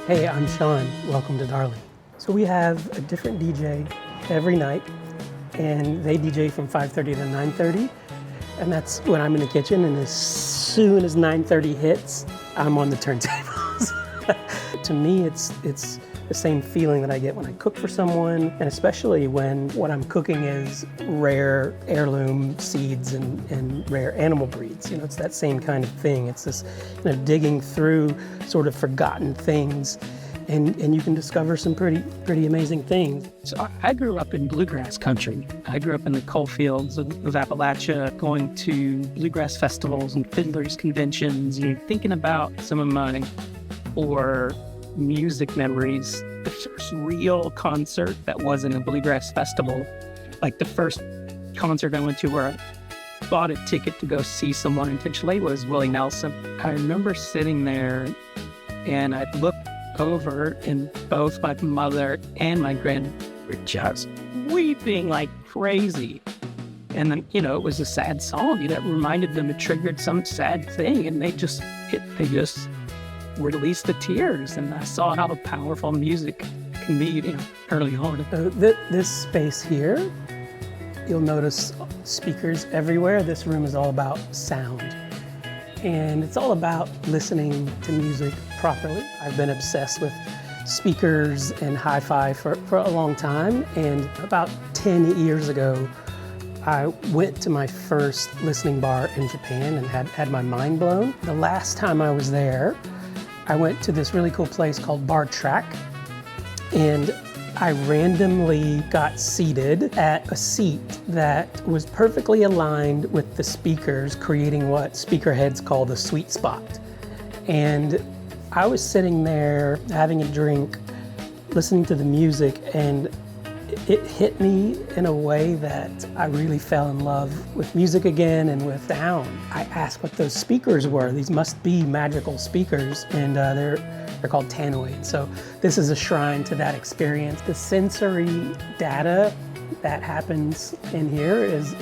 Hey, I'm Sean. Welcome to Darling. So we have a different DJ every night, and they DJ from 5:30 to 9:30, and that's when I'm in the kitchen, and as soon as 9:30 hits, I'm on the turntables. To me, it's the same feeling that I get when I cook for someone, and especially when what I'm cooking is rare heirloom seeds and rare animal breeds. You know, it's that same kind of thing. It's this, digging through sort of forgotten things, and you can discover some pretty amazing things. So I grew up in bluegrass country. I grew up in the coal fields of Appalachia, going to bluegrass festivals and fiddlers conventions, and thinking about some of my core music memories. The first real concert that wasn't a bluegrass festival, like the first concert I went to where I bought a ticket to go see someone intentionally, was Willie Nelson. I remember sitting there and I looked over and both my mother and my grandmother were just weeping like crazy. And then, it was a sad song. It reminded them, it triggered some sad thing, and they just released the tears. And I saw how powerful music can be, early on. This space here, you'll notice speakers everywhere. This room is all about sound. And it's all about listening to music properly. I've been obsessed with speakers and hi-fi for a long time. And about 10 years ago, I went to my first listening bar in Japan and had my mind blown. The last time I was there, I went to this really cool place called Bar Track, and I randomly got seated at a seat that was perfectly aligned with the speakers, creating what speaker heads call the sweet spot. And I was sitting there having a drink, listening to the music, and it hit me in a way that I really fell in love with music again and with sound. I asked what those speakers were. These must be magical speakers, and they're called tannoid. So this is a shrine to that experience. The sensory data that happens in here is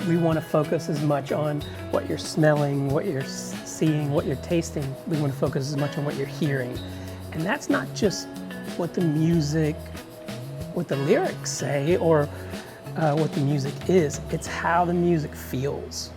we want to focus as much on what you're smelling, what you're seeing, what you're tasting. We want to focus as much on what you're hearing. And that's not just what the lyrics say or what the music is. It's how the music feels.